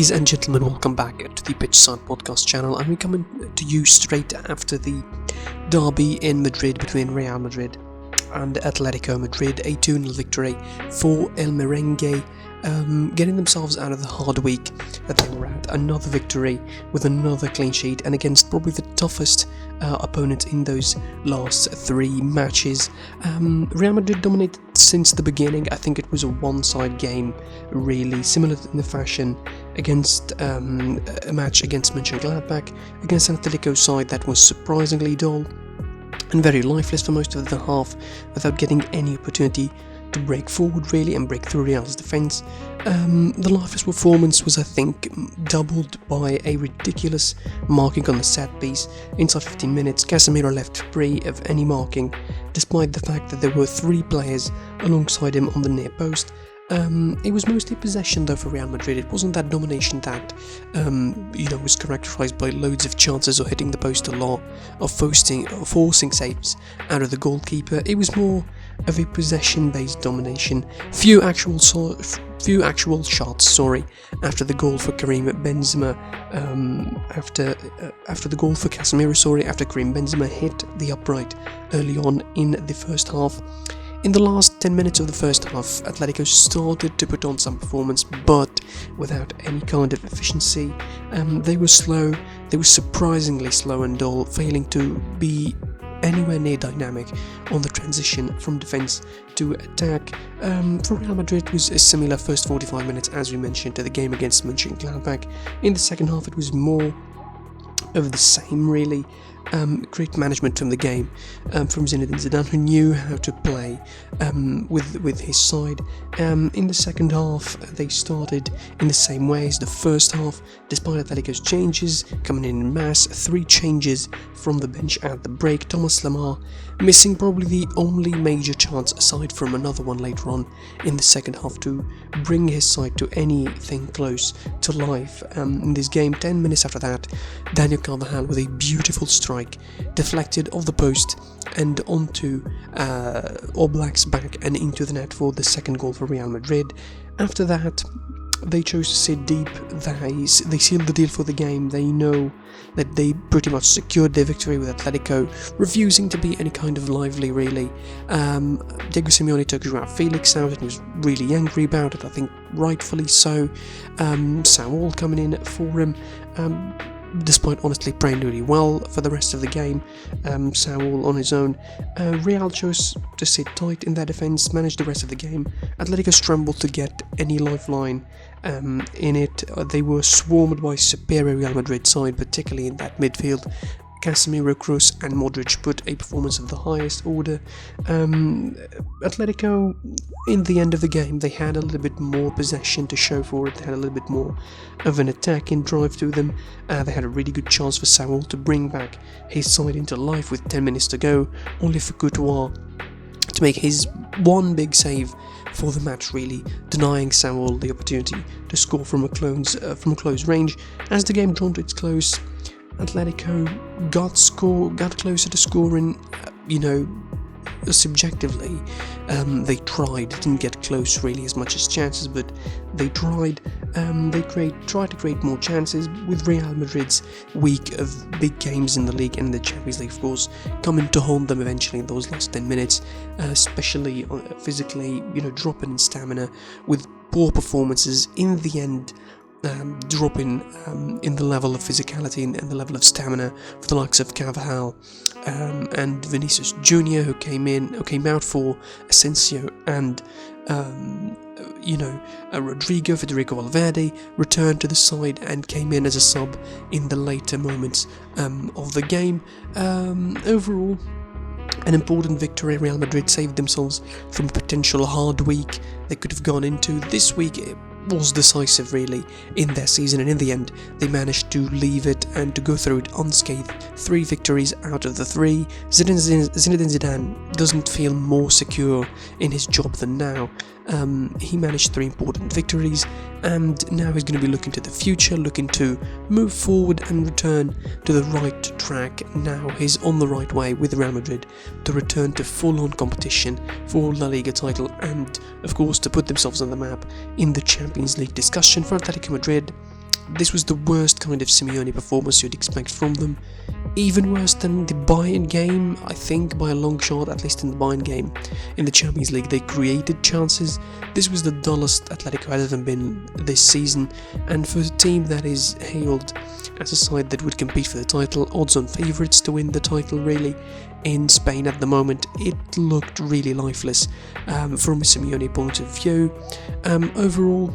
Ladies and gentlemen, welcome back to the Pitchside Podcast channel, and we're coming to you straight after the derby in Madrid between Real Madrid and Atletico Madrid, a 2-0 victory for El Merengue, getting themselves out of the hard week that they were at. Another victory with another clean sheet, and against probably the toughest opponent in those last three matches. Real Madrid dominated since the beginning. I think it was a one-side game, really similar in the fashion against a match against Mönchengladbach, against an Atletico side that was surprisingly dull and very lifeless for most of the half, without getting any opportunity to break forward really and break through Real's defence. The lifeless performance was, I think, doubled by a ridiculous marking on the set piece. Inside 15 minutes, Casemiro left free of any marking, despite the fact that there were three players alongside him on the near post. It was mostly possession though for Real Madrid. It wasn't that domination that was characterised by loads of chances or hitting the post a lot, or forcing saves out of the goalkeeper. It was more of a possession-based domination. Few actual shots. After the goal for Karim Benzema, after the goal for Casemiro. After Karim Benzema hit the upright early on in the first half. In the last 10 minutes of the first half, Atletico started to put on some performance, but without any kind of efficiency. They were slow, they were surprisingly slow and dull, failing to be anywhere near dynamic on the transition from defence to attack. For Real Madrid, it was a similar first 45 minutes, as we mentioned, to the game against Mönchengladbach. In the second half, it was more of the same, really. Great management from the game, from Zinedine Zidane, who knew how to play with his side. In the second half, they started in the same way as the first half, despite Atletico's changes coming in mass. 3 changes from the bench at the break. Thomas Lemar missing probably the only major chance, aside from another one later on in the second half, to bring his side to anything close to life in this game. 10 minutes after that, Daniel Carvajal with a beautiful strike deflected off the post and onto Oblak's back and into the net for the second goal for Real Madrid. After that, they chose to sit deep. They sealed the deal for the game. They know that they pretty much secured their victory, with Atletico refusing to be any kind of lively, really. Diego Simeone took Joao Felix out and he was really angry about it, I think rightfully so. Saul coming in for him, despite honestly playing really well for the rest of the game. Saul on his own. Real chose to sit tight in their defence, managed the rest of the game. Atletico scrambled to get any lifeline in it. They were swarmed by superior Real Madrid side, particularly in that midfield. Casemiro, Kroos and Modric put a performance of the highest order. Atletico, in the end of the game, they had a little bit more possession to show for it. They had a little bit more of an attacking drive to them. They had a really good chance for Saul to bring back his side into life with 10 minutes to go, only for Courtois to make his one big save for the match, really denying Saul the opportunity to score from a close range. As the game drawn to its close, Atletico got closer to scoring, subjectively. They tried, didn't get close really as much as chances, but they tried. Tried to create more chances, with Real Madrid's week of big games in the league and the Champions League, of course, coming to haunt them eventually in those last 10 minutes, especially physically, dropping in stamina with poor performances in the end. Dropping in the level of physicality and the level of stamina for the likes of Carvajal and Vinicius Jr., who came out for Asensio and Rodrigo. Federico Valverde returned to the side and came in as a sub in the later moments of the game. Overall, an important victory. Real Madrid saved themselves from a potential hard week they could have gone into. This week it was decisive really in their season, and in the end they managed to leave it and to go through it unscathed. 3 victories out of the 3. Zinedine Zidane doesn't feel more secure in his job than now. He managed 3 important victories, and now he's going to be looking to the future, looking to move forward and return to the right track. Now he's on the right way with Real Madrid to return to full-on competition for La Liga title, and of course to put themselves on the map in the Champions League discussion. For Atletico Madrid, This was the worst kind of Simeone performance you'd expect from them. Even worse than the Bayern game, I think, by a long shot, at least in the Bayern game. In the Champions League, they created chances. This was the dullest Atletico had ever been this season, and for a team that is hailed as a side that would compete for the title, odds-on favourites to win the title really, in Spain at the moment, it looked really lifeless from a Simeone point of view. Overall,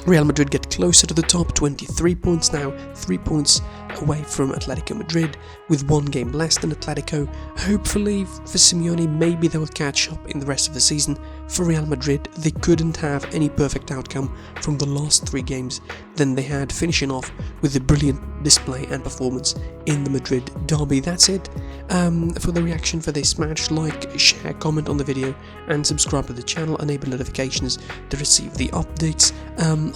Real Madrid get closer to the top, 23 points now, 3 points away from Atletico Madrid, with 1 game less than Atletico. Hopefully for Simeone, maybe they will catch up in the rest of the season. For Real Madrid, they couldn't have any perfect outcome from the last 3 games than they had, finishing off with a brilliant display and performance in the Madrid derby. That's it for the reaction for this match. Like, share, comment on the video, and subscribe to the channel. Enable notifications to receive the updates.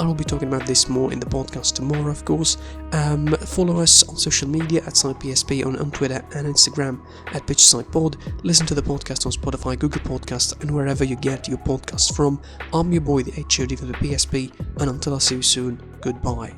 I will be talking about this more in the podcast tomorrow, of course. Follow us on social media at SidePSP on Twitter and Instagram at PitchSidePod. Listen to the podcast on Spotify, Google Podcasts, and wherever you get your podcasts from. I'm your boy, the HOD for the PSP, and until I see you soon, goodbye.